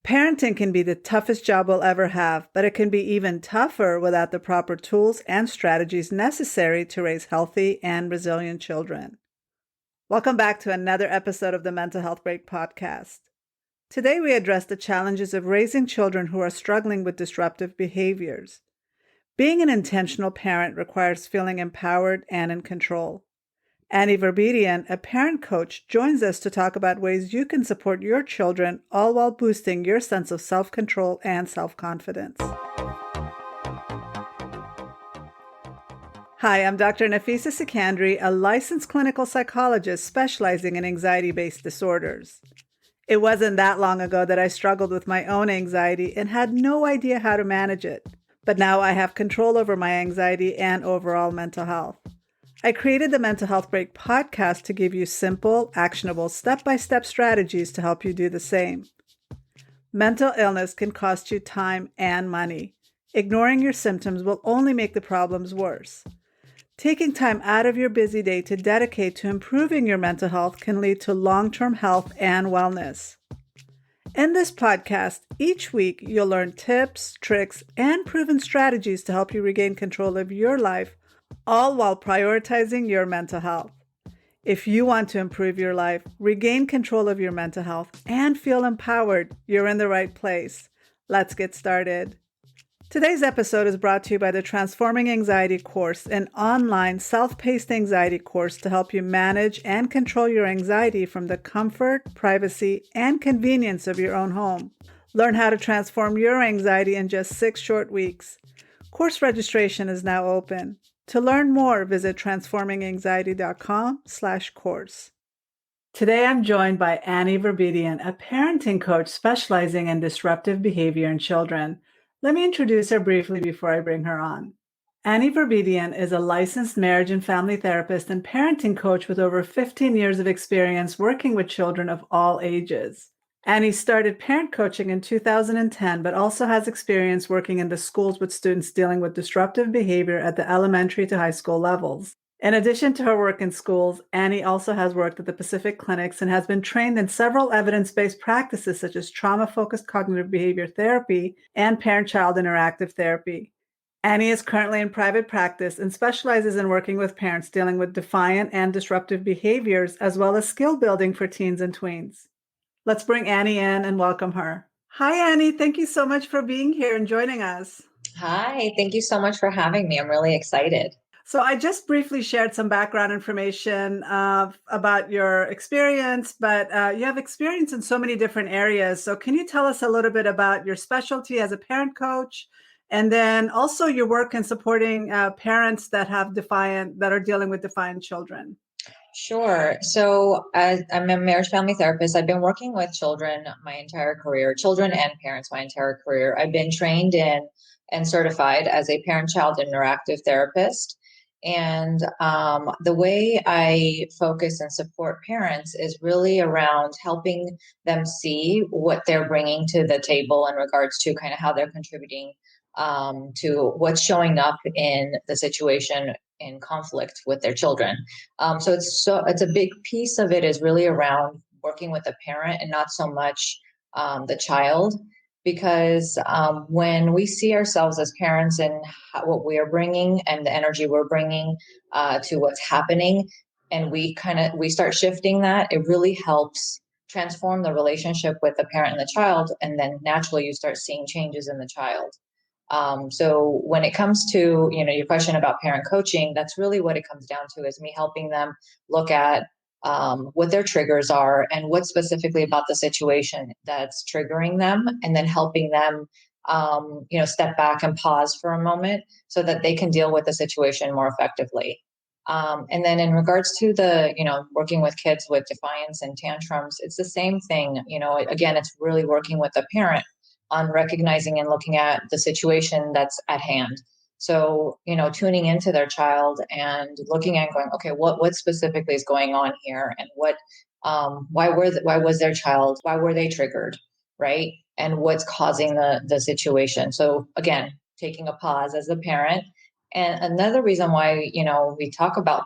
Parenting can be the toughest job we'll ever have, but it can be even tougher without the proper tools and strategies necessary to raise healthy and resilient children. Welcome back to another episode of the Mental Health Break podcast. Today we address the challenges of raising children who are struggling with disruptive behaviors. Being an intentional parent requires feeling empowered and in control. Ani Varbedian, a parent coach, joins us to talk about ways you can support your children, all while boosting your sense of self-control and self-confidence. Hi, I'm Dr. Nafisa Sikandri, a licensed clinical psychologist specializing in anxiety-based disorders. It wasn't that long ago that I struggled with my own anxiety and had no idea how to manage it. But now I have control over my anxiety and overall mental health. I created the Mental Health Break podcast to give you simple, actionable, step-by-step strategies to help you do the same. Mental illness can cost you time and money. Ignoring your symptoms will only make the problems worse. Taking time out of your busy day to dedicate to improving your mental health can lead to long-term health and wellness. In this podcast, each week you'll learn tips, tricks, and proven strategies to help you regain control of your life, all while prioritizing your mental health. If you want to improve your life, regain control of your mental health, and feel empowered, you're in the right place. Let's get started. Today's episode is brought to you by the Transforming Anxiety course, an online self-paced anxiety course to help you manage and control your anxiety from the comfort, privacy, and convenience of your own home. Learn how to transform your anxiety in just 6 short weeks. Course registration is now open. To learn more, visit transforminganxiety.com/course. Today, I'm joined by Ani Varbedian, a parenting coach specializing in disruptive behavior in children. Let me introduce her briefly before I bring her on. Ani Varbedian is a licensed marriage and family therapist and parenting coach with over 15 years of experience working with children of all ages. Ani started parent coaching in 2010, but also has experience working in the schools with students dealing with disruptive behavior at the elementary to high school levels. In addition to her work in schools, Ani also has worked at the Pacific Clinics and has been trained in several evidence-based practices such as trauma-focused cognitive behavior therapy and parent-child interactive therapy. Ani is currently in private practice and specializes in working with parents dealing with defiant and disruptive behaviors, as well as skill building for teens and tweens. Let's bring Ani in and welcome her. Hi, Ani. Thank you so much for being here and joining us. Hi, thank you so much for having me. I'm really excited. So I just briefly shared some background information about your experience, but you have experience in so many different areas. So can you tell us a little bit about your specialty as a parent coach, and then also your work in supporting parents that are dealing with defiant children? Sure. So I'm a marriage family therapist. I've been working with children my entire career, children and parents my entire career. I've been trained in and certified as a parent-child interactive therapist. And the way I focus and support parents is really around helping them see what they're bringing to the table in regards to kind of how they're contributing to what's showing up in the situation in conflict with their children. So it's a big piece of it is really around working with the parent and not so much the child, because when we see ourselves as parents and what we are bringing and the energy we're bringing to what's happening, and we start shifting that, it really helps transform the relationship with the parent and the child, and then naturally you start seeing changes in the child. So when it comes to, your question about parent coaching, that's really what it comes down to, is me helping them look at what their triggers are and what specifically about the situation that's triggering them, and then helping them, step back and pause for a moment so that they can deal with the situation more effectively. And then in regards to working with kids with defiance and tantrums, it's the same thing. Again, it's really working with the parent on recognizing and looking at the situation that's at hand. So, tuning into their child and looking at going, okay, what specifically is going on here, and why was their child, why were they triggered, right? And what's causing the situation. So again, taking a pause as a parent. And another reason why, we talk about,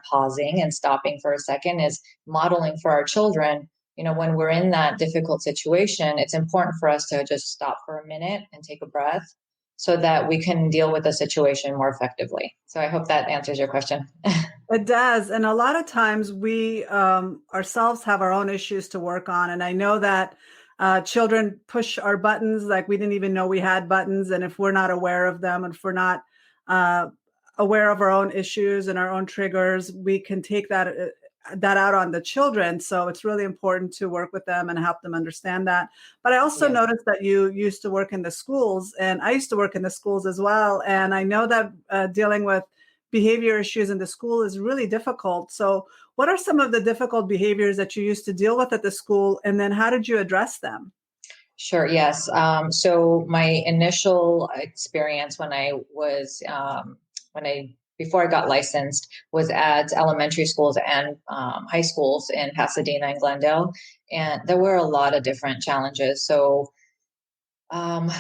pausing and stopping for a second is modeling for our children, when we're in that difficult situation, it's important for us to just stop for a minute and take a breath so that we can deal with the situation more effectively. So I hope that answers your question. It does. And a lot of times we ourselves have our own issues to work on. And I know that children push our buttons like we didn't even know we had buttons. And if we're not aware of them, and if we're not uh, aware of our own issues and our own triggers, we can take that out on the children. So it's really important to work with them and help them understand that. But I also Yes. noticed that you used to work in the schools, and I used to work in the schools as well. And I know that dealing with behavior issues in the school is really difficult. So, what are some of the difficult behaviors that you used to deal with at the school, and then how did you address them? Sure, yes. So my initial experience before I got licensed was at elementary schools and high schools in Pasadena and Glendale. And there were a lot of different challenges. So, um,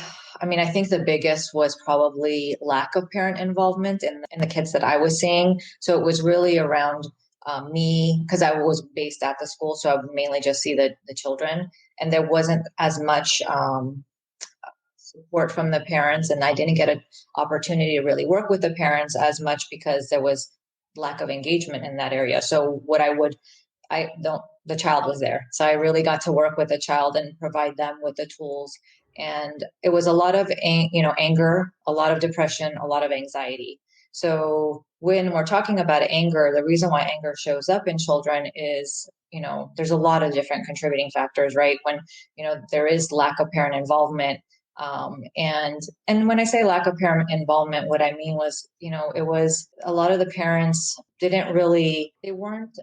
I mean, I think the biggest was probably lack of parent involvement in the kids that I was seeing. So it was really around me, because I was based at the school. So I would mainly just see the children. And there wasn't as much support from the parents, and I didn't get an opportunity to really work with the parents as much because there was lack of engagement in that area. So I don't, the child was there. So I really got to work with the child and provide them with the tools. And it was a lot of, anger, a lot of depression, a lot of anxiety. So when we're talking about anger, the reason why anger shows up in children is, there's a lot of different contributing factors, right? When, there is lack of parent involvement. And when I say lack of parent involvement, what I mean was, it was a lot of the parents they weren't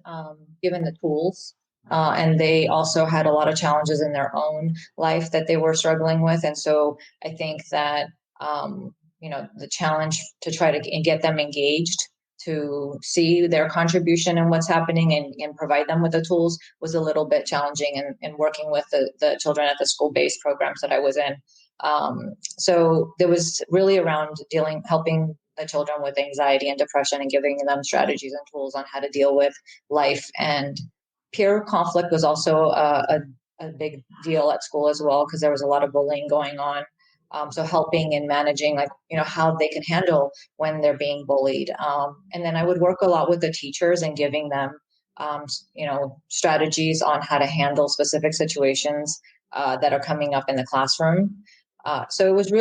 given the tools. And they also had a lot of challenges in their own life that they were struggling with. And so I think that, the challenge to try to get them engaged, to see their contribution and what's happening, and provide them with the tools was a little bit challenging in working with the children at the school-based programs that I was in. So there was really around helping the children with anxiety and depression and giving them strategies and tools on how to deal with life. And peer conflict was also a big deal at school as well, because there was a lot of bullying going on. So helping and managing, like, how they can handle when they're being bullied. And then I would work a lot with the teachers and giving them, strategies on how to handle specific situations that are coming up in the classroom. So it was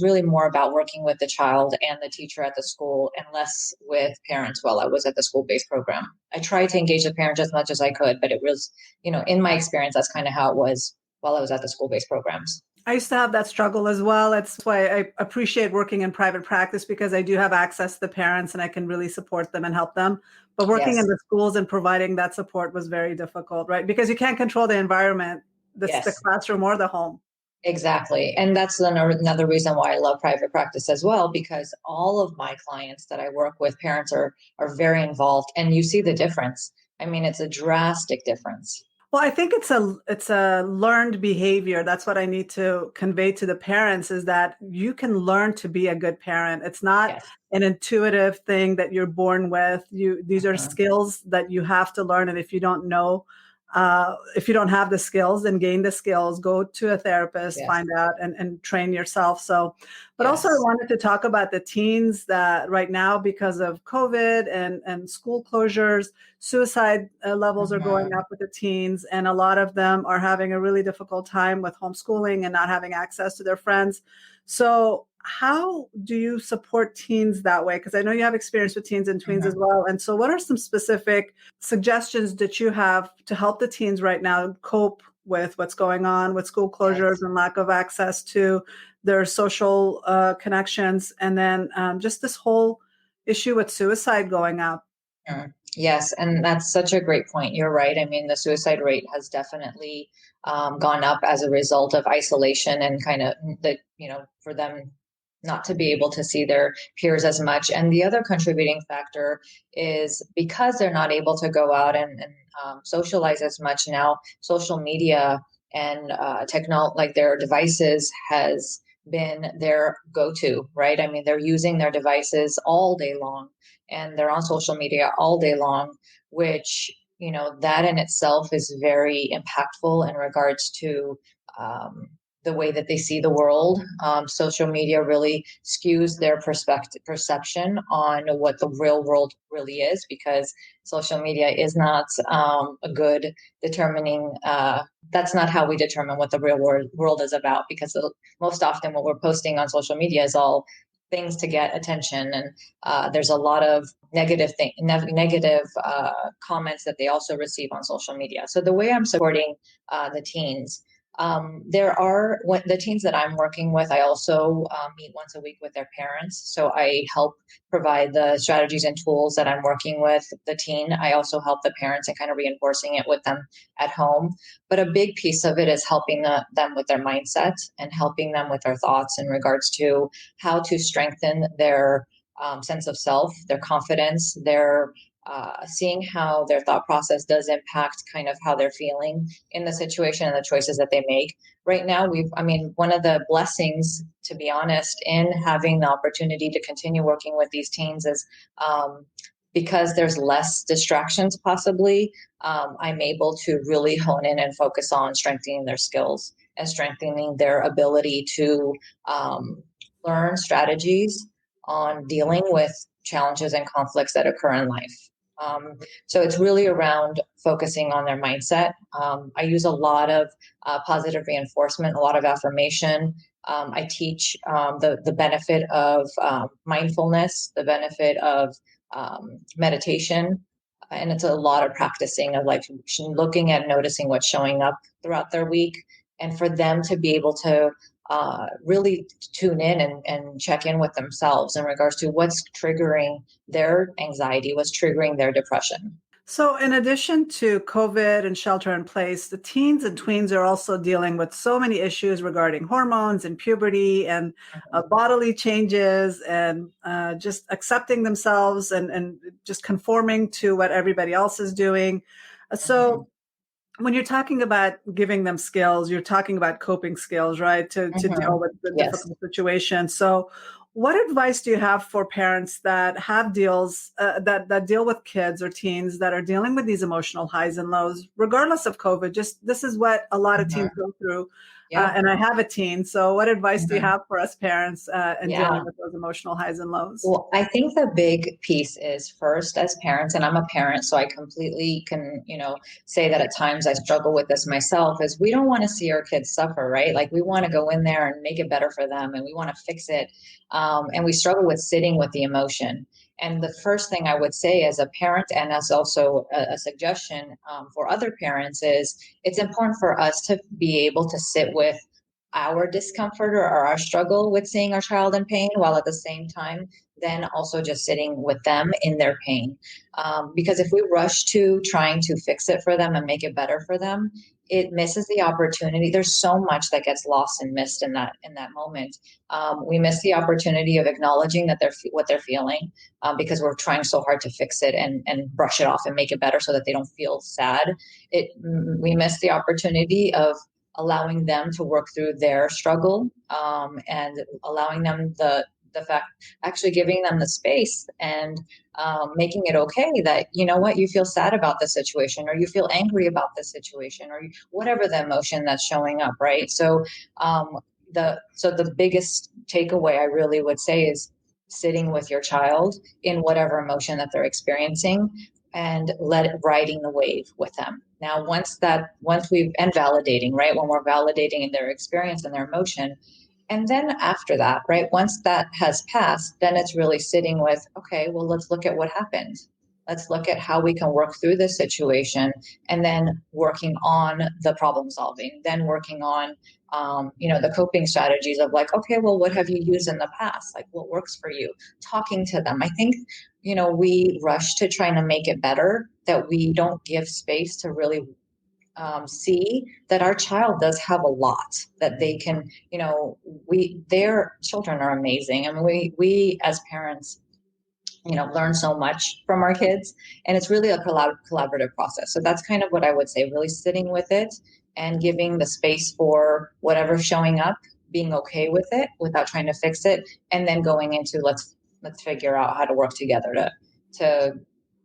really more about working with the child and the teacher at the school, and less with parents while I was at the school-based program. I tried to engage the parents as much as I could, but it was, in my experience, that's kind of how it was while I was at the school-based programs. I used to have that struggle as well. That's why I appreciate working in private practice, because I do have access to the parents and I can really support them and help them. But working in Yes, the schools and providing that support was very difficult, right? Because you can't control the environment, the yes. classroom or the home. Exactly. And that's another reason why I love private practice as well, because all of my clients that I work with, parents are very involved, and you see the difference. I mean, it's a drastic difference. Well, I think it's a learned behavior. That's what I need to convey to the parents, is that you can learn to be a good parent. It's not Yes. an intuitive thing that you're born with. These are Mhm. skills that you have to learn. And if you don't know, if you don't have the skills, then gain the skills, go to a therapist, Yes. find out and train yourself. So, but also I Yes. wanted to talk about the teens that right now, because of COVID and school closures, suicide levels are going Mhm. up with the teens, and a lot of them are having a really difficult time with homeschooling and not having access to their friends. So, how do you support teens that way? Because I know you have experience with teens and tweens as Mhm. well. And so, what are some specific suggestions that you have to help the teens right now cope with what's going on with school closures Yes. and lack of access to their social connections, and then just this whole issue with suicide going up? Yes, and that's such a great point. You're right. I mean, the suicide rate has definitely gone up as a result of isolation, and kind of for them not to be able to see their peers as much. And the other contributing factor is because they're not able to go out and socialize as much now, social media and like their devices has been their go-to, right? I mean, they're using their devices all day long, and they're on social media all day long, which that in itself is very impactful in regards to the way that they see the world. Social media really skews their perception on what the real world really is, because social media is not a good determining. That's not how we determine what the real world is about, because most often what we're posting on social media is all things to get attention, and there's a lot of negative comments that they also receive on social media. So the way I'm supporting the teens, the teens that I'm working with, I also meet once a week with their parents. So I help provide the strategies and tools that I'm working with the teen. I also help the parents and kind of reinforcing it with them at home. But a big piece of it is helping them with their mindset and helping them with their thoughts in regards to how to strengthen their sense of self, their confidence, their seeing how their thought process does impact kind of how they're feeling in the situation and the choices that they make. Right now, one of the blessings, to be honest, in having the opportunity to continue working with these teens is because there's less distractions possibly, I'm able to really hone in and focus on strengthening their skills and strengthening their ability to learn strategies on dealing with challenges and conflicts that occur in life. So it's really around focusing on their mindset. I use a lot of positive reinforcement, a lot of affirmation. I teach the benefit of mindfulness, the benefit of meditation. And it's a lot of practicing of like looking at noticing what's showing up throughout their week, and for them to be able to really tune in and check in with themselves in regards to what's triggering their anxiety, what's triggering their depression. So, in addition to COVID and shelter in place, the teens and tweens are also dealing with so many issues regarding hormones and puberty and bodily changes and just accepting themselves and just conforming to what everybody else is doing. So, when you're talking about giving them skills, you're talking about coping skills, right? To deal with the Yes. difficult situation. So, what advice do you have for parents that have that deal with kids or teens that are dealing with these emotional highs and lows, regardless of COVID? Just this is what a lot of teens go through, Yeah. and I have a teen. So, what advice do you Mhm. have for us parents in Yeah. dealing with those emotional highs and lows? Well, I think the big piece is first as parents, and I'm a parent, so I completely can, say that at times I struggle with this myself, is we don't want to see our kids suffer, right? Like we want to go in there and make it better for them and we want to fix it. And we struggle with sitting with the emotion. And the first thing I would say as a parent, and as also a suggestion for other parents, is it's important for us to be able to sit with our discomfort or our struggle with seeing our child in pain, while at the same time then also just sitting with them in their pain. Because if we rush to trying to fix it for them and make it better for them, it misses the opportunity. There's so much that gets lost and missed in that moment. We miss the opportunity of acknowledging that what they're feeling, because we're trying so hard to fix it and brush it off and make it better so that they don't feel sad. We miss the opportunity of allowing them to work through their struggle, and allowing them the fact, actually giving them the space and making it okay that, you know what, you feel sad about the situation, or you feel angry about the situation, or whatever the emotion that's showing up, right? So the biggest takeaway I really would say is sitting with your child in whatever emotion that they're experiencing, and let it riding the wave with them. Now, and validating, right? When we're validating in their experience and their emotion, and then after that, right, once that has passed, then it's really sitting with, okay, well, let's look at what happened. Let's look at how we can work through this situation, and then working on the problem solving, then working on, the coping strategies of like, okay, well, what have you used in the past? Like what works for you? Talking to them. I think, we rush to trying to make it better, that we don't give space to really see that our child does have a lot that they can, their children are amazing. I mean, we as parents, learn so much from our kids, and it's really a collaborative process. So that's kind of what I would say, really sitting with it and giving the space for whatever's showing up, being okay with it without trying to fix it, and then going into let's figure out how to work together to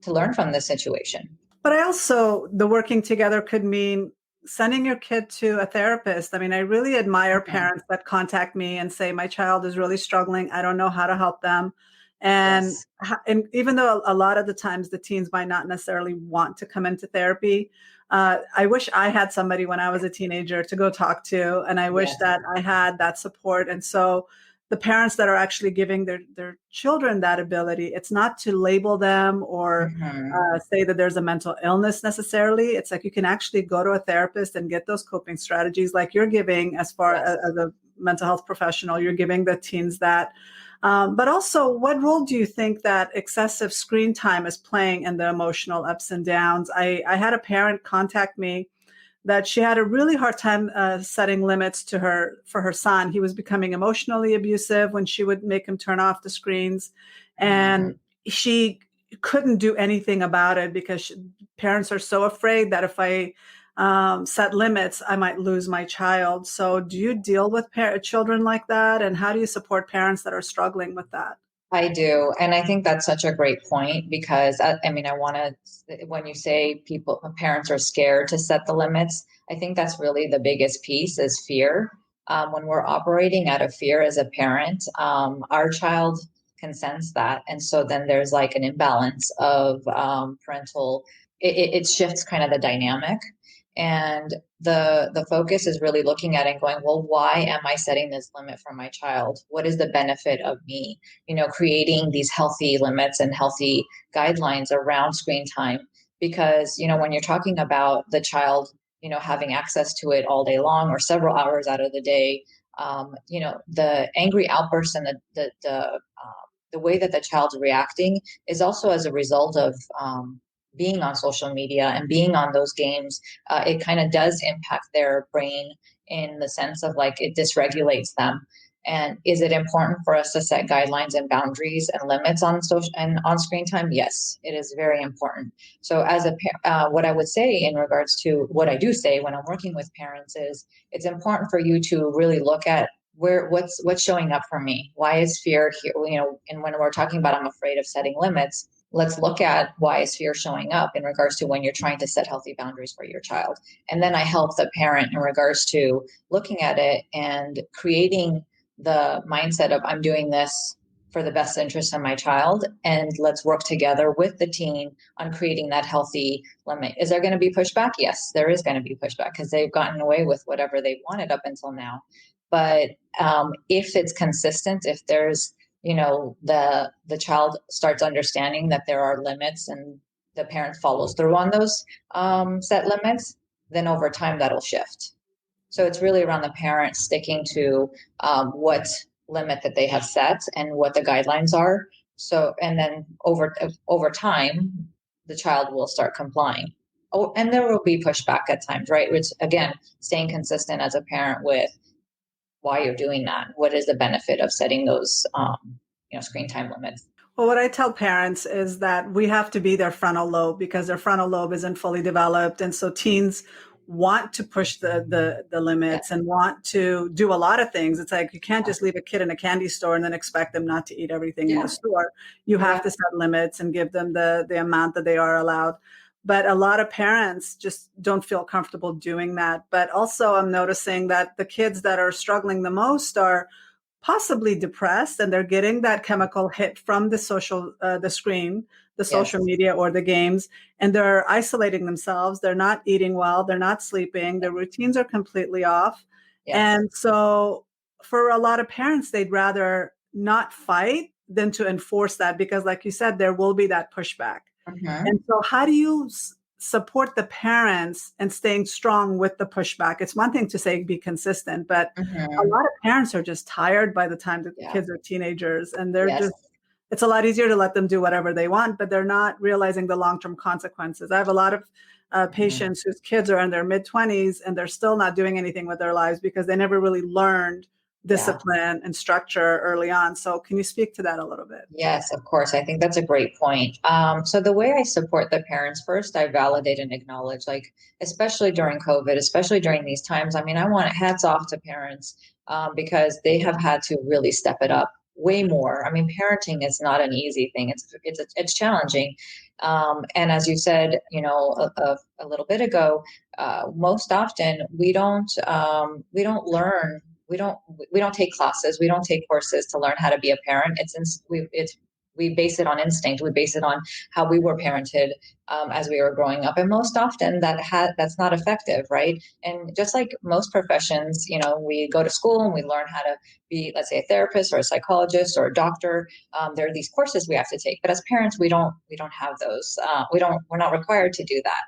learn from this situation. But I also, the working together could mean sending your kid to a therapist. I mean, I really admire Mhm. parents that contact me and say, my child is really struggling. I don't know how to help them. And, Yes. and even though a lot of the times the teens might not necessarily want to come into therapy, I wish I had somebody when I was a teenager to go talk to. And I wish Yes. that I had that support. And so the parents that are actually giving their children that ability, it's not to label them or Hmm. say that there's a mental illness necessarily. It's like you can actually go to a therapist and get those coping strategies like you're giving as far Yes. as a mental health professional. You're giving the teens that. But also, what role do you think that excessive screen time is playing in the emotional ups and downs? I had a parent contact me that she had a really hard time setting limits to her for her son. He was becoming emotionally abusive when she would make him turn off the screens, and Hmm. she couldn't do anything about it because parents are so afraid that if I set limits, I might lose my child. So, do you deal with children like that, and how do you support parents that are struggling with that? I do. And I think that's such a great point because I mean, I want to, when you say parents are scared to set the limits, I think that's really the biggest piece is fear. When we're operating out of fear as a parent, our child can sense that. And so then there's like an imbalance of parental, it shifts kind of the dynamic. And the focus is really looking at it and going, well, why am I setting this limit for my child? What is the benefit of me, creating these healthy limits and healthy guidelines around screen time? Because, when you're talking about the child, having access to it all day long or several hours out of the day, the angry outbursts and the way that the child's reacting is also as a result of being on social media and being on those games. It kind of does impact their brain in the sense of like it dysregulates them. And is it important for us to set guidelines and boundaries and limits on social and on screen time? Yes, it is very important. So, what I would say in regards to what I do say when I'm working with parents is, it's important for you to really look at what's showing up for me. Why is fear here? And when we're talking about I'm afraid of setting limits, let's look at why is fear showing up in regards to when you're trying to set healthy boundaries for your child. And then I help the parent in regards to looking at it and creating the mindset of I'm doing this for the best interest of my child, and let's work together with the teen on creating that healthy limit. Is there going to be pushback? Yes, there is going to be pushback because they've gotten away with whatever they wanted up until now. But if it's consistent, if there's the child starts understanding that there are limits and the parent follows through on those set limits, then over time that'll shift. So it's really around the parent sticking to what limit that they have set and what the guidelines are. So, and then over time, the child will start complying. Oh, and there will be pushback at times, right? Which again, staying consistent as a parent with why you're doing that. What is the benefit of setting those, screen time limits? Well, what I tell parents is that we have to be their frontal lobe because their frontal lobe isn't fully developed. And so teens want to push the Yeah. limits and want to do a lot of things. It's like you can't just leave a kid in a candy store and then expect them not to eat everything in the Yeah. store. You have Yeah. to set limits and give them the amount that they are allowed. But a lot of parents just don't feel comfortable doing that. But also, I'm noticing that the kids that are struggling the most are possibly depressed and they're getting that chemical hit from the screen, the social Yes. media or the games, and they're isolating themselves. They're not eating well, they're not sleeping, their routines are completely off. Yes. And so for a lot of parents, they'd rather not fight than to enforce that because like you said, there will be that pushback. Mm-hmm. And so, how do you support the parents and staying strong with the pushback? It's one thing to say be consistent, but a Mm-hmm. lot of parents are just tired by the time the Yeah. kids are teenagers, and they're Yes. just. It's a lot easier to let them do whatever they want, but they're not realizing the long-term consequences. I have a lot of Mm-hmm. patients whose kids are in their mid-20s and they're still not doing anything with their lives because they never really learned Yeah. discipline and structure early on. So, can you speak to that a little bit? Yes, of course. I think that's a great point. So the way I support the parents, first, I validate and acknowledge, like, especially during COVID, especially during these times. I mean, I want hats off to parents because they have had to really step it up. way more. I mean, parenting is not an easy thing. It's challenging. And as you said, a little bit ago, most often we don't we don't take classes, we don't take courses to learn how to be a parent. We base it on instinct. We base it on how we were parented as we were growing up, and most often that's not effective, right? And just like most professions, we go to school and we learn how to be, let's say, a therapist or a psychologist or a doctor. There are these courses we have to take, but as parents, we don't have those. We're not required to do that.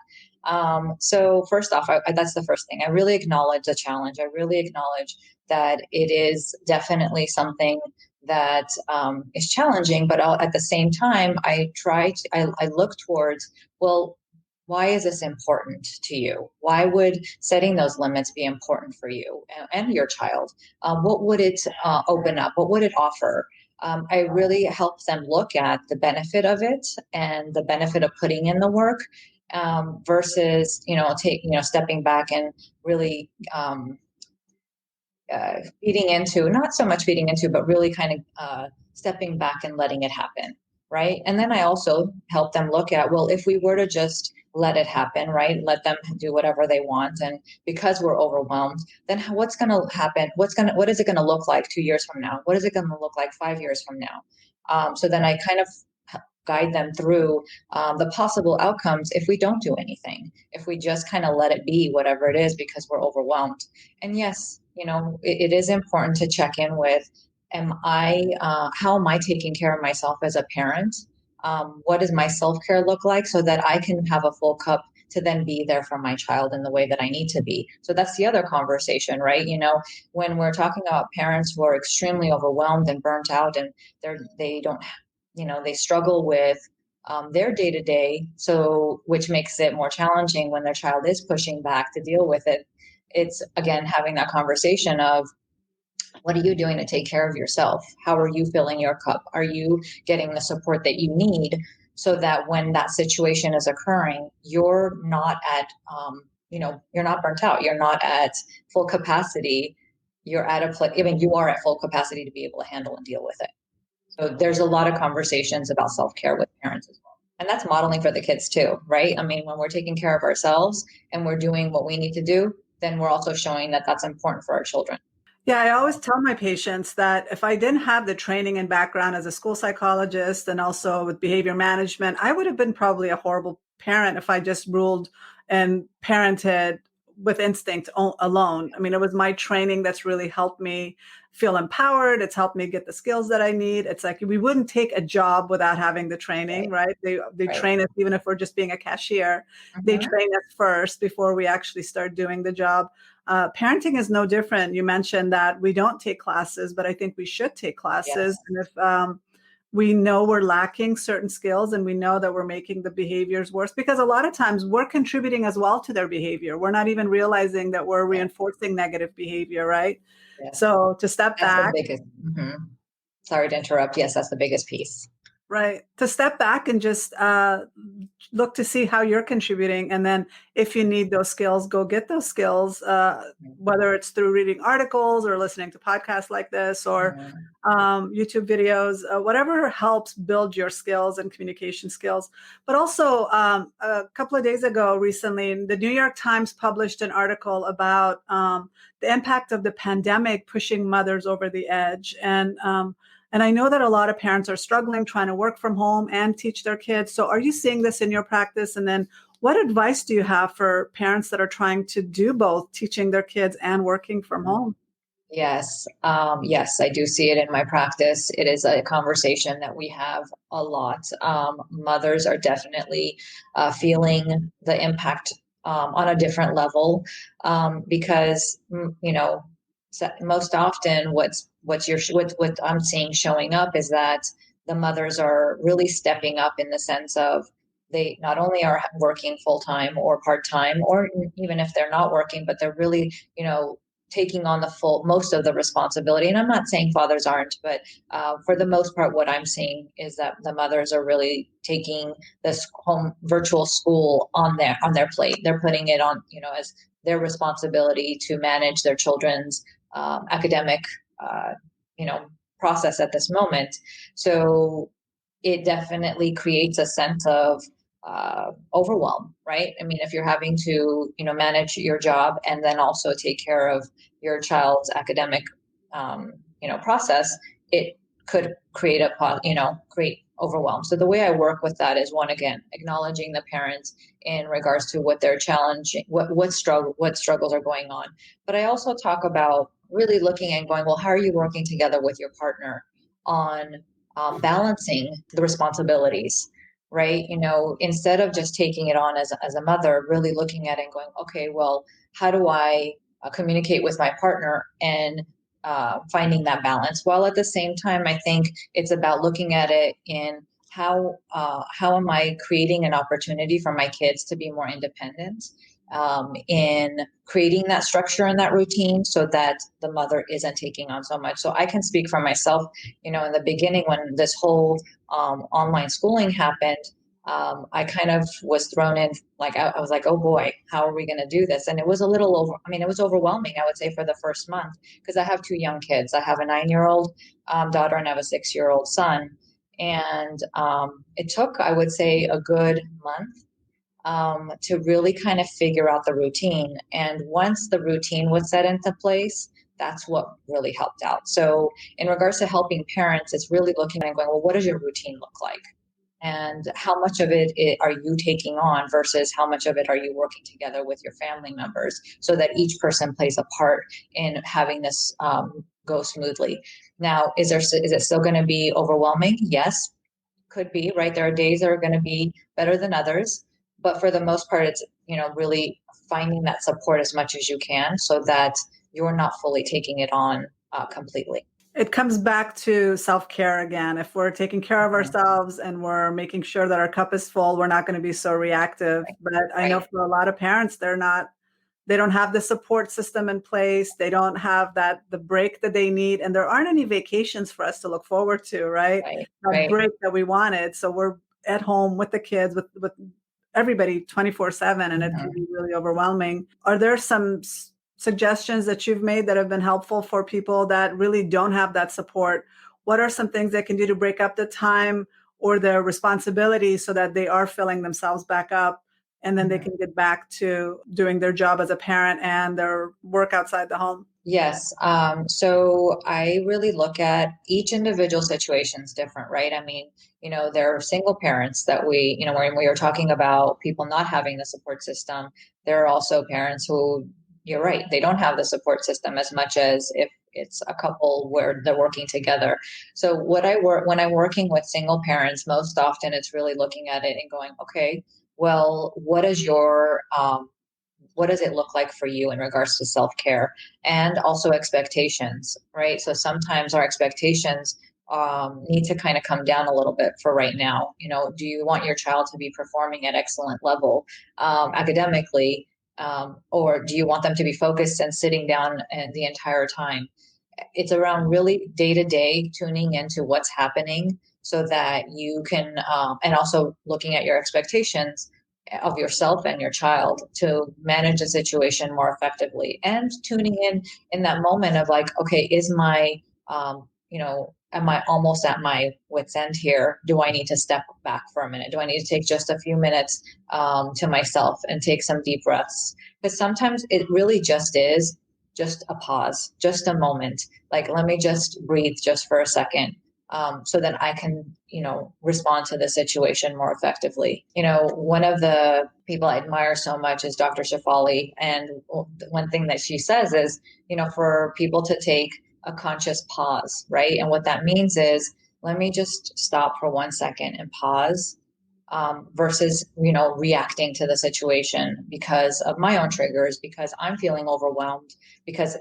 So first off, that's the first thing. I really acknowledge the challenge. I really acknowledge that it is definitely something that is challenging, but at the same time, I look towards, well, why is this important to you? Why would setting those limits be important for you and your child? What would it open up? What would it offer? I really help them look at the benefit of it and the benefit of putting in the work versus, stepping back and really feeding into, not so much feeding into, but really kind of stepping back and letting it happen, right? And then I also help them look at, well, if we were to just let it happen, right? Let them do whatever they want. And because we're overwhelmed, then what's going to happen? What is it going to look like 2 years from now? What is it going to look like 5 years from now? So then I kind of guide them through the possible outcomes if we don't do anything, if we just kind of let it be whatever it is because we're overwhelmed. And yes, it is important to check in with, how am I taking care of myself as a parent? What does my self-care look like so that I can have a full cup to then be there for my child in the way that I need to be? So that's the other conversation, right? When we're talking about parents who are extremely overwhelmed and burnt out, and they don't, they struggle with their day to day, so which makes it more challenging when their child is pushing back to deal with it. It's again having that conversation of, what are you doing to take care of yourself? How are you filling your cup? Are you getting the support that you need so that when that situation is occurring, you're not at, you're not burnt out. You're not at full capacity. You're at a place, I mean, you are at full capacity to be able to handle and deal with it. So there's a lot of conversations about self-care with parents as well. And that's modeling for the kids too, right? I mean, when we're taking care of ourselves and we're doing what we need to do, then we're also showing that that's important for our children. Yeah, I always tell my patients that if I didn't have the training and background as a school psychologist and also with behavior management, I would have been probably a horrible parent if I just ruled and parented with instinct alone. I mean, it was my training that's really helped me feel empowered. It's helped me get the skills that I need. It's like we wouldn't take a job without having the training, right? They Right. train us, even if we're just being a cashier, they Mhm. train us first before we actually start doing the job. Parenting is no different. You mentioned that we don't take classes, but I think we should take classes. Yes. And if we know we're lacking certain skills and we know that we're making the behaviors worse, because a lot of times we're contributing as well to their behavior. We're not even realizing that we're Yes. reinforcing negative behavior, right? Yes. So to step That's the back, biggest. Sorry to interrupt. Yes, that's the biggest piece. right. To step back and just look to see how you're contributing. And then if you need those skills, go get those skills, whether it's through reading articles or listening to podcasts like this or Mhm. YouTube videos, whatever helps build your skills and communication skills. But also a couple of days ago, recently, the New York Times published an article about the impact of the pandemic pushing mothers over the edge. And I know that a lot of parents are struggling trying to work from home and teach their kids. So are you seeing this in your practice? And then what advice do you have for parents that are trying to do both, teaching their kids and working from home? Yes. Yes, I do see it in my practice. It is a conversation that we have a lot. Mothers are definitely feeling the impact on a different level because most often what I'm seeing showing up is that the mothers are really stepping up in the sense of they not only are working full time or part time, or even if they're not working, but they're really taking on the full most of the responsibility. And I'm not saying fathers aren't, but for the most part, what I'm seeing is that the mothers are really taking this home virtual school on their plate. They're putting it on, as their responsibility to manage their children's academic, uh, you know, process at this moment. So it definitely creates a sense of overwhelm, right? I mean, if you're having to, manage your job and then also take care of your child's academic, process, it could create create overwhelm. So the way I work with that is, one, again, acknowledging the parents in regards to what they're challenging, what struggles are going on. But I also talk about really looking and going, well, how are you working together with your partner on balancing the responsibilities, right? Instead of just taking it on as a mother, really looking at it and going, okay, well, how do I communicate with my partner and finding that balance? While at the same time, I think it's about looking at it in how am I creating an opportunity for my kids to be more independent, in creating that structure and that routine so that the mother isn't taking on so much. So I can speak for myself, in the beginning when this whole online schooling happened, I kind of was thrown in, like, I was like, oh boy, how are we going to do this? And it was it was overwhelming, I would say, for the first month, because I have two young kids. I have a 9-year-old daughter and I have a 6-year-old son. And it took, I would say, a good month to really kind of figure out the routine. And once the routine was set into place, that's what really helped out. So in regards to helping parents, it's really looking and going, well, what does your routine look like? And how much of it are you taking on versus how much of it are you working together with your family members, so that each person plays a part in having this go smoothly. Now, is it still going to be overwhelming? Yes, could be, right? There are days that are going to be better than others, but for the most part, it's, really finding that support as much as you can so that you're not fully taking it on completely. It comes back to self-care again. If we're taking care of Mhm. ourselves and we're making sure that our cup is full, we're not going to be so reactive. Right. But I know Right. for a lot of parents, they don't have the support system in place. They don't have the break that they need. And there aren't any vacations for us to look forward to, right? Right. That Right. break that we wanted. So we're at home with the kids, with everybody 24/7, and it can Mhm. be really overwhelming. Are there some suggestions that you've made that have been helpful for people that really don't have that support? What are some things they can do to break up the time or their responsibilities so that they are filling themselves back up, and then they Mhm. can get back to doing their job as a parent and their work outside the home? Yes. So I really look at each individual situation is different, right? I mean, there are single parents that when we are talking about people not having the support system, there are also parents who, you're right, they don't have the support system as much as if it's a couple where they're working together. So when I'm working with single parents, most often it's really looking at it and going, okay, well, what does it look like for you in regards to self-care and also expectations, right? So sometimes our expectations need to kind of come down a little bit for right now. Do you want your child to be performing at excellent level academically, or do you want them to be focused and sitting down the entire time? It's around really day to day tuning into what's happening so that you can, and also looking at your expectations of yourself and your child to manage the situation more effectively, and tuning in that moment of like, okay, is my, am I almost at my wit's end here? Do I need to step back for a minute? Do I need to take just a few minutes to myself and take some deep breaths? Because sometimes it really just is just a pause, just a moment. Like, let me just breathe just for a second, so that I can, respond to the situation more effectively. One of the people I admire so much is Dr. Shafali. And one thing that she says is, for people to take a conscious pause, right? And what that means is, let me just stop for 1 second and pause, versus reacting to the situation because of my own triggers, because I'm feeling overwhelmed, because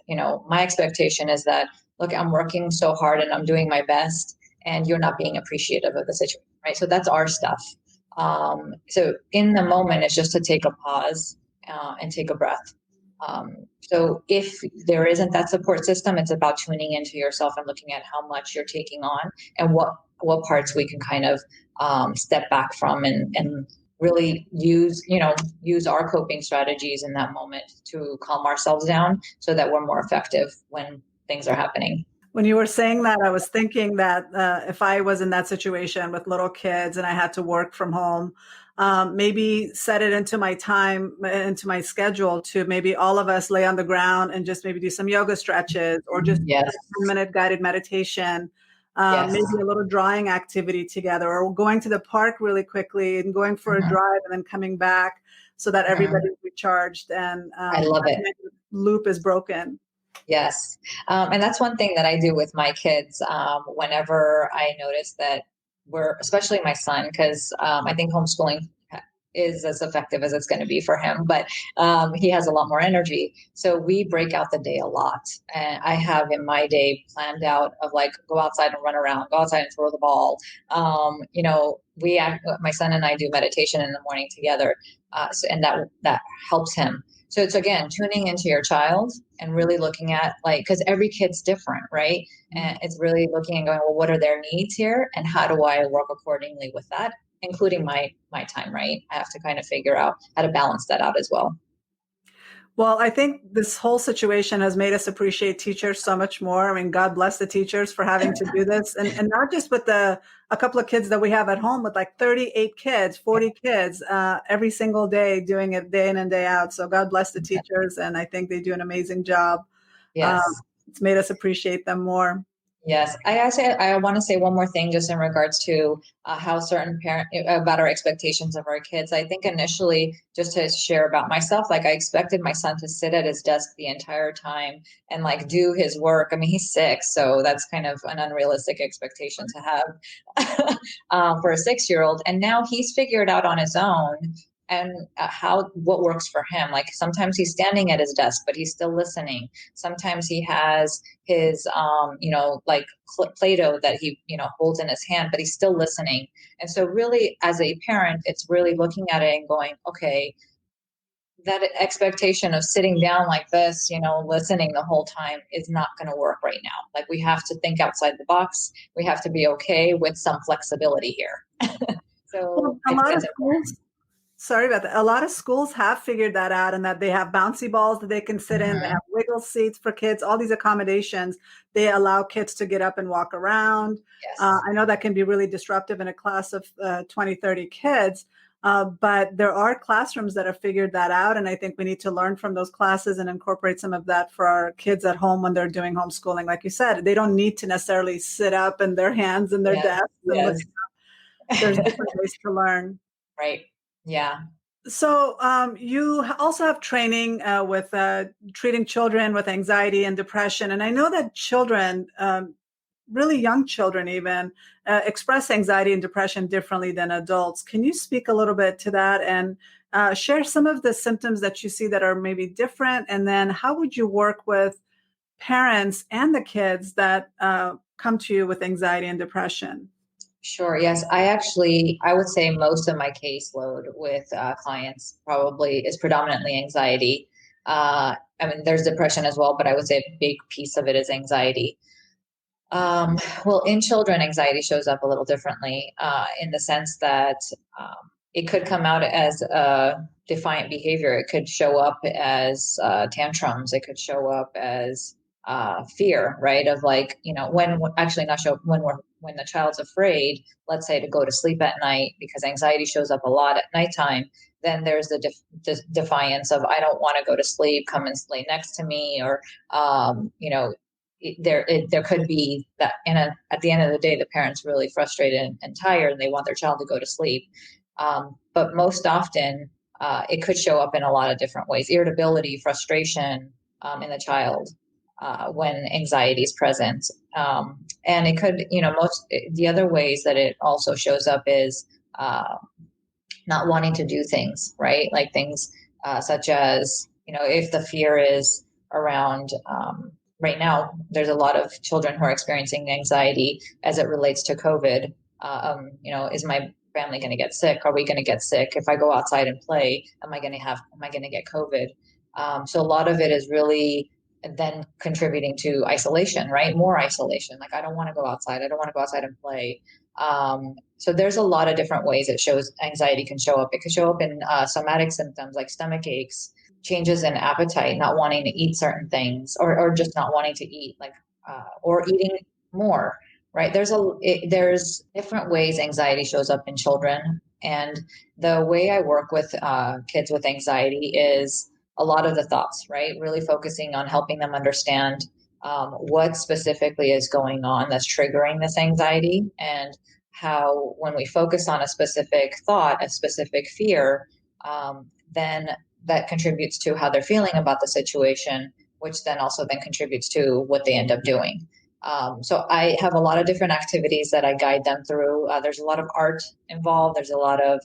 my expectation is that, look, I'm working so hard and I'm doing my best, and you're not being appreciative of the situation, right? So that's our stuff. So in the moment, it's just to take a pause and take a breath. So if there isn't that support system, it's about tuning into yourself and looking at how much you're taking on and what parts we can kind of step back from, and really use our coping strategies in that moment to calm ourselves down so that we're more effective when things are happening. When you were saying that, I was thinking that if I was in that situation with little kids and I had to work from home, maybe set it into my time, into my schedule to maybe all of us lay on the ground and just maybe do some yoga stretches or just a Yes, 10-minute guided meditation, yes. maybe a little drawing activity together or going to the park really quickly and going for a Mhm, drive and then coming back so that mhm. everybody's recharged and I love that it. negative loop is broken. Yes. And that's one thing that I do with my kids whenever I notice that especially my son, because I think homeschooling is as effective as it's going to be for him, but he has a lot more energy. So we break out the day a lot. And I have in my day planned out of like go outside and run around, go outside and throw the ball. My son and I do meditation in the morning together. And that helps him. So it's again tuning into your child and really looking at like because every kid's different, right? And it's really looking and going, well, what are their needs here, and how do I work accordingly with that, including my time, right? I have to kind of figure out how to balance that out as well. Well, I think this whole situation has made us appreciate teachers so much more. I mean, God bless the teachers for having to do this. And not just with a couple of kids that we have at home, with like 38 kids, 40 kids, every single day doing it day in and day out. So God bless the teachers. And I think they do an amazing job. Um, Yes. it's made us appreciate them more. Yes, I want to say one more thing just in regards to how certain parent about our expectations of our kids. I think initially, just to share about myself, like I expected my son to sit at his desk the entire time and like do his work. I mean, he's 6, so that's kind of an unrealistic expectation to have for a 6-year-old. And now he's figured out on his own and how what works for him. Like sometimes he's standing at his desk, but he's still listening. Sometimes he has his like Play-Doh that he holds in his hand, but he's still listening. And so really as a parent, it's really looking at it and going, okay, that expectation of sitting down like this, listening the whole time is not going to work right now. Like we have to think outside the box. We have to be okay with some flexibility here. So Well, a I think lot of that's important. schools Sorry about that. A lot of schools have figured that out and that they have bouncy balls that they can sit in. They Mhm. have wiggle seats for kids, all these accommodations. They allow kids to get up and walk around. Yes. I know that can be really disruptive in a class of 20, 30 kids, but there are classrooms that have figured that out. And I think we need to learn from those classes and incorporate some of that for our kids at home when they're doing homeschooling. Like you said, they don't need to necessarily sit up in their hands in their Yes. desks and look. Yes. There's different ways to learn. Right. Yeah. So, you also have training with treating children with anxiety and depression. And I know that children, really young children even, express anxiety and depression differently than adults. Can you speak a little bit to that and share some of the symptoms that you see that are maybe different? And then how would you work with parents and the kids that come to you with anxiety and depression? Sure. Yes. I would say most of my caseload with clients probably is predominantly anxiety. I mean, there's depression as well, but I would say a big piece of it is anxiety. Well, in children, anxiety shows up a little differently in the sense that it could come out as defiant behavior. It could show up as tantrums. It could show up as fear, right? Of like, when actually not show up when the child's afraid, let's say to go to sleep at night because anxiety shows up a lot at nighttime. Then there's the defiance of I don't want to go to sleep. Come and lay next to me, or there could be that at the end of the day the parents really frustrated and tired and they want their child to go to sleep, but most often it could show up in a lot of different ways: irritability, frustration in the child when anxiety is present, and it could most the other ways that it also shows up is not wanting to do things, right? Like things such as, if the fear is around, right now, there's a lot of children who are experiencing anxiety as it relates to COVID. Is my family going to get sick? Are we going to get sick? If I go outside and play, am I going to get COVID? So a lot of it is really then contributing to isolation, right? More isolation. Like, I don't want to go outside. I don't want to go outside and play. So there's a lot of different ways it shows anxiety can show up. It could show up in somatic symptoms like stomach aches, changes in appetite, not wanting to eat certain things, or just not wanting to eat. Like or eating more, right? There's different ways anxiety shows up in children, and the way I work with kids with anxiety is a lot of the thoughts, right? Really focusing on helping them understand what specifically is going on that's triggering this anxiety, and how when we focus on a specific thought, a specific fear, then that contributes to how they're feeling about the situation, which then also then contributes to what they end up doing. So I have a lot of different activities that I guide them through. There's a lot of art involved. There's a lot of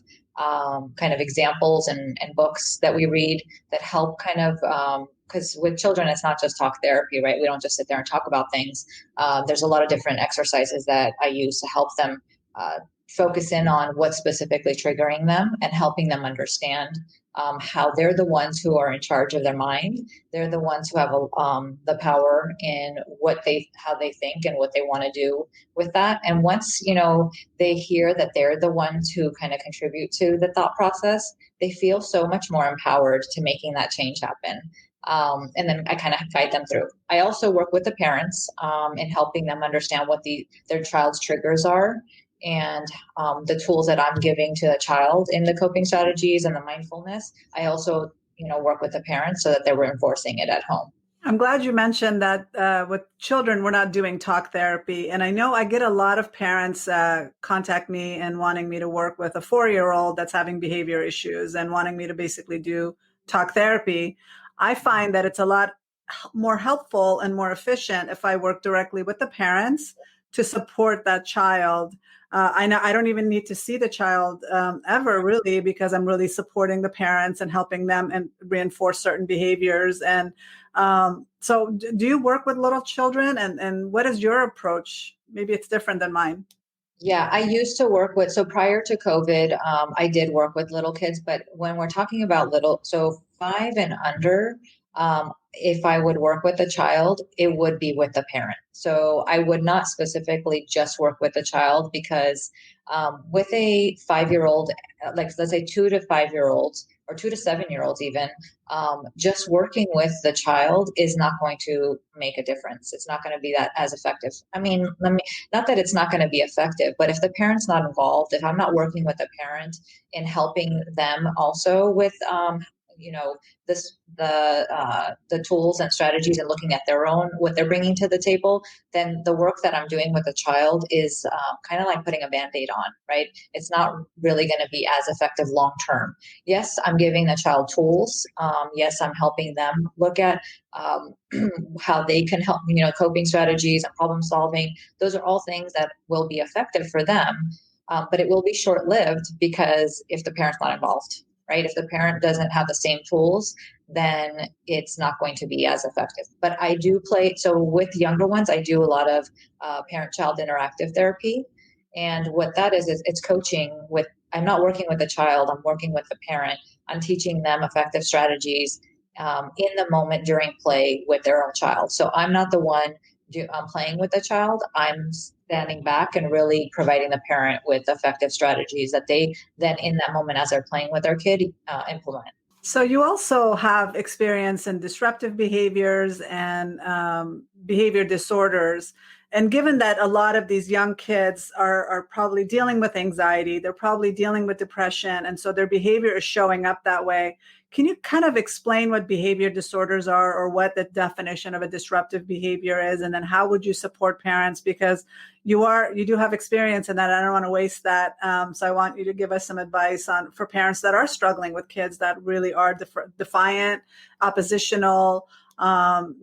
kind of examples and books that we read that help kind of, because with children, it's not just talk therapy, right? We don't just sit there and talk about things. There's a lot of different exercises that I use to help them focus in on what's specifically triggering them and helping them understand how they're the ones who are in charge of their mind. They're the ones who have the power in how they think and what they want to do with that. And once, they hear that they're the ones who kind of contribute to the thought process, they feel so much more empowered to making that change happen. And then I kind of guide them through. I also work with the parents in helping them understand what their child's triggers are, and the tools that I'm giving to the child in the coping strategies and the mindfulness. I also, work with the parents so that they're reinforcing it at home. I'm glad you mentioned that with children, we're not doing talk therapy. And I know I get a lot of parents contact me and wanting me to work with a 4-year-old that's having behavior issues and wanting me to basically do talk therapy. I find that it's a lot more helpful and more efficient if I work directly with the parents to support that child. I know I don't even need to see the child ever, really, because I'm really supporting the parents and helping them and reinforce certain behaviors. And so do you work with little children, and what is your approach? Maybe it's different than mine. Yeah, I used to work with, so prior to COVID, I did work with little kids, but when we're talking about so 5 and under, if I would work with a child, it would be with the parent. So I would not specifically just work with the child, because with a 5-year-old, like let's say 2 to 5-year-olds or 2 to 7-year-olds even, just working with the child is not going to make a difference. It's not going to be that as effective. I mean, not that it's not going to be effective, but if the parent's not involved, if I'm not working with the parent in helping them also with, you know, the tools and strategies and looking at what they're bringing to the table, then the work that I'm doing with a child is kind of like putting a Band-Aid on, right? It's not really going to be as effective long term. Yes, I'm giving the child tools. Yes, I'm helping them look at how they can help, coping strategies and problem solving. Those are all things that will be effective for them, but it will be short lived, because if the parent's not involved, right? If the parent doesn't have the same tools, then it's not going to be as effective. But I do so with younger ones, I do a lot of parent-child interactive therapy. And what that is it's coaching I'm not working with the child, I'm working with the parent. I'm teaching them effective strategies in the moment during play with their own child. So I'm not the one playing with the child. I'm standing back and really providing the parent with effective strategies that they then in that moment as they're playing with their kid implement. So you also have experience in disruptive behaviors and behavior disorders. And given that a lot of these young kids are probably dealing with anxiety, they're probably dealing with depression, and so their behavior is showing up that way. Can you kind of explain what behavior disorders are, or what the definition of a disruptive behavior is? And then how would you support parents? Because you do have experience in that. I don't want to waste that. So I want you to give us some advice for parents that are struggling with kids that really are defiant, oppositional,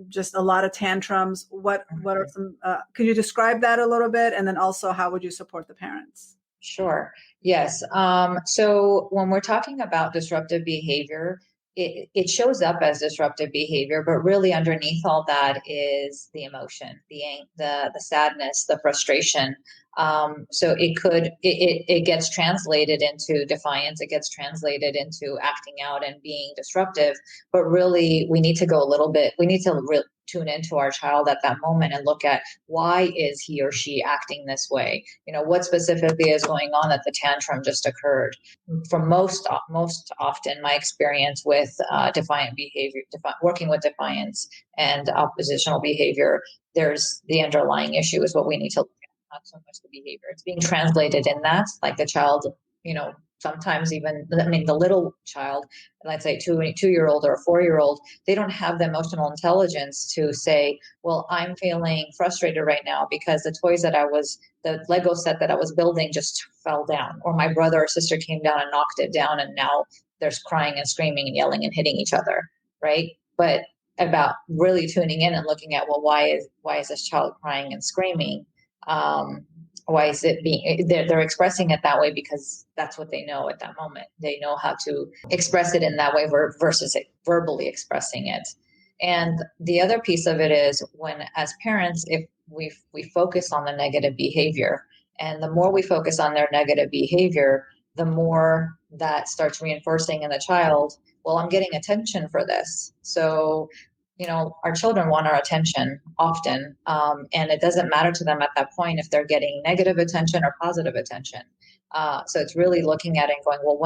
just a lot of tantrums. What are some, could you describe that a little bit? And then also, how would you support the parents? Sure. Yes. So when we're talking about disruptive behavior, it shows up as disruptive behavior, but really underneath all that is the emotion, the sadness, the frustration. So it gets translated into defiance. It gets translated into acting out and being disruptive. But really, we need to go a little bit. We need to tune into our child at that moment and look at, why is he or she acting this way? What specifically is going on that the tantrum just occurred? For most often, my experience with defiant behavior, working with defiance and oppositional behavior, there's the underlying issue is what we need to look at, not so much the behavior. It's being translated in that, like the child, sometimes even, I mean, the little child, let's say 2-year-old or a 4-year-old, they don't have the emotional intelligence to say, well, I'm feeling frustrated right now because the Lego set that I was building just fell down, or my brother or sister came down and knocked it down, and now there's crying and screaming and yelling and hitting each other, right? But about really tuning in and looking at, well, why is this child crying and screaming? Why is it they're expressing it that way because that's what they know at that moment. They know how to express it in that way versus verbally expressing it. And the other piece of it is, when as parents, if we focus on the negative behavior, and the more we focus on their negative behavior, the more that starts reinforcing in the child, well, I'm getting attention for this. So, our children want our attention often. And it doesn't matter to them at that point if they're getting negative attention or positive attention. So it's really looking at it and going, well,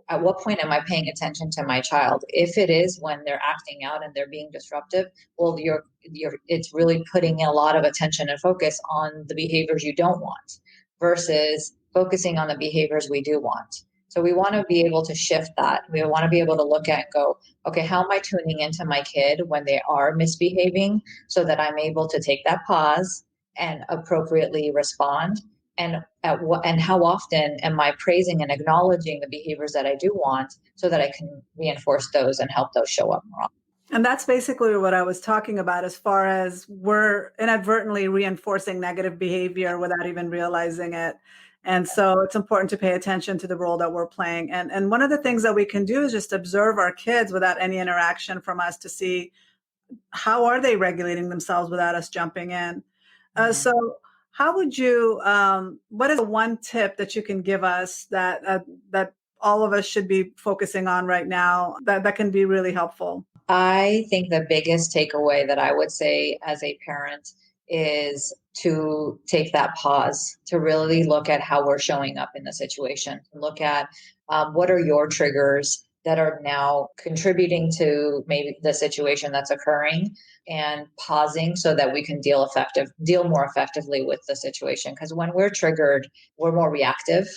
at what point am I paying attention to my child? If it is when they're acting out and they're being disruptive, well, it's really putting a lot of attention and focus on the behaviors you don't want versus focusing on the behaviors we do want. So we want to be able to shift that. We want to be able to look at and go, okay, how am I tuning into my kid when they are misbehaving, so that I'm able to take that pause and appropriately respond? And how often am I praising and acknowledging the behaviors that I do want, so that I can reinforce those and help those show up more often? And that's basically what I was talking about, as far as we're inadvertently reinforcing negative behavior without even realizing it. And so it's important to pay attention to the role that we're playing. And one of the things that we can do is just observe our kids without any interaction from us, to see how are they regulating themselves without us jumping in. So how would you, what is the one tip that you can give us that all of us should be focusing on right now that can be really helpful? I think the biggest takeaway that I would say as a parent is to take that pause, to really look at how we're showing up in the situation. Look at what are your triggers that are now contributing to maybe the situation that's occurring, and pausing so that we can deal more effectively with the situation. Because when we're triggered, we're more reactive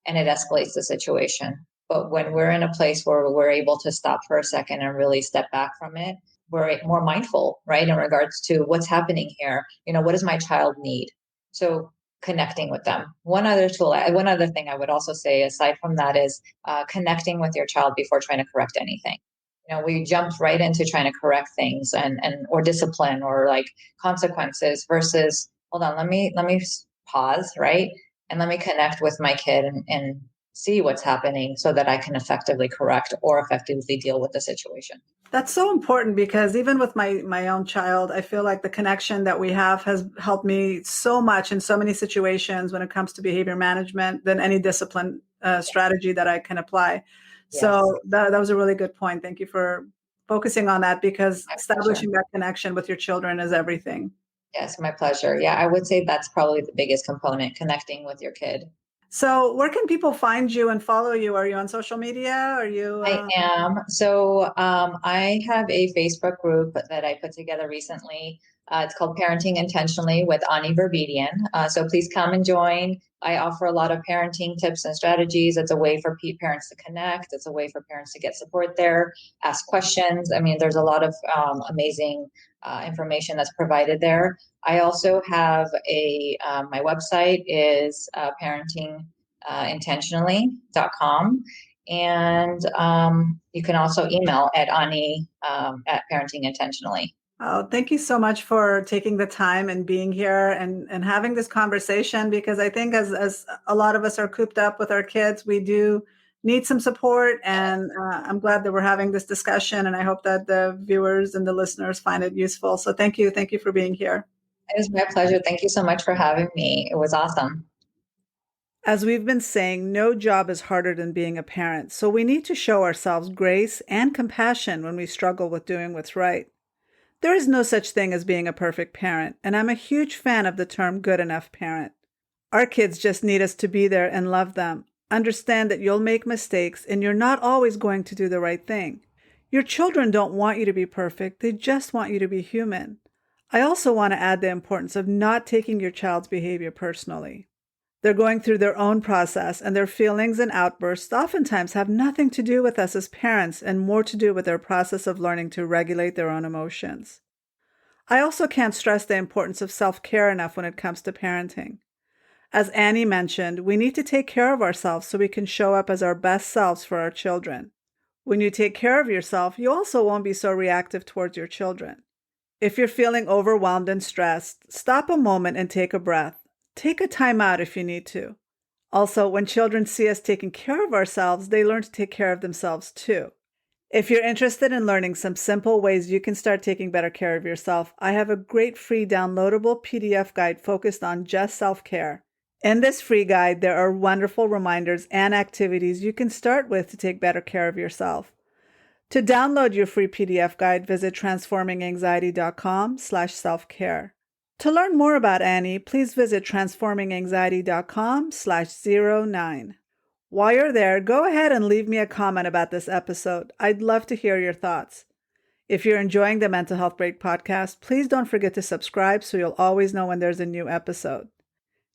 and it escalates the situation. But when we're in a place where we're able to stop for a second and really step back from it, we're more mindful, right, in regards to what's happening here. What does my child need? So connecting with them. One other thing I would also say aside from that is connecting with your child before trying to correct anything. We jumped right into trying to correct things and or discipline or like consequences versus, hold on, let me pause, right? And let me connect with my kid and see what's happening so that I can effectively correct or effectively deal with the situation. That's so important, because even with my own child, I feel like the connection that we have has helped me so much in so many situations when it comes to behavior management than any discipline strategy that I can apply. Yes. So that was a really good point. Thank you for focusing on that, because My establishing pleasure. that connection with your children is everything. Yes, my pleasure. Yeah, I would say that's probably the biggest component, connecting with your kid. So where can people find you and follow you? Are you on social media? Are you? I am. So I have a Facebook group that I put together recently. It's called Parenting Intentionally with Ani Varbedian. So please come and join. I offer a lot of parenting tips and strategies. It's a way for parents to connect. It's a way for parents to get support there, ask questions. I mean, there's a lot of amazing information that's provided there. I also have my website is parentingintentionally.com. And you can also email at Ani at Parenting Intentionally. Oh, thank you so much for taking the time and being here and having this conversation, because I think as a lot of us are cooped up with our kids, we do need some support. And I'm glad that we're having this discussion, and I hope that the viewers and the listeners find it useful. So thank you. Thank you for being here. It was my pleasure. Thank you so much for having me. It was awesome. As we've been saying, no job is harder than being a parent. So we need to show ourselves grace and compassion when we struggle with doing what's right. There is no such thing as being a perfect parent, and I'm a huge fan of the term good enough parent. Our kids just need us to be there and love them. Understand that you'll make mistakes and you're not always going to do the right thing. Your children don't want you to be perfect, they just want you to be human. I also want to add the importance of not taking your child's behavior personally. They're going through their own process, and their feelings and outbursts oftentimes have nothing to do with us as parents and more to do with their process of learning to regulate their own emotions. I also can't stress the importance of self-care enough when it comes to parenting. As Annie mentioned, we need to take care of ourselves so we can show up as our best selves for our children. When you take care of yourself, you also won't be so reactive towards your children. If you're feeling overwhelmed and stressed, stop a moment and take a breath. Take a time out if you need to. Also, when children see us taking care of ourselves, they learn to take care of themselves too. If you're interested in learning some simple ways you can start taking better care of yourself, I have a great free downloadable PDF guide focused on just self-care. In this free guide, there are wonderful reminders and activities you can start with to take better care of yourself. To download your free PDF guide, visit transforminganxiety.com/self-care. To learn more about Annie, please visit transforminganxiety.com/09. While you're there, go ahead and leave me a comment about this episode. I'd love to hear your thoughts. If you're enjoying the Mental Health Break podcast, please don't forget to subscribe so you'll always know when there's a new episode.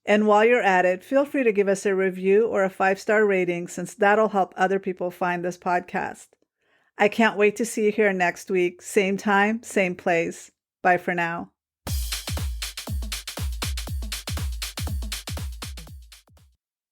And while you're at it, feel free to give us a review or a 5-star rating, since that'll help other people find this podcast. I can't wait to see you here next week. Same time, same place. Bye for now.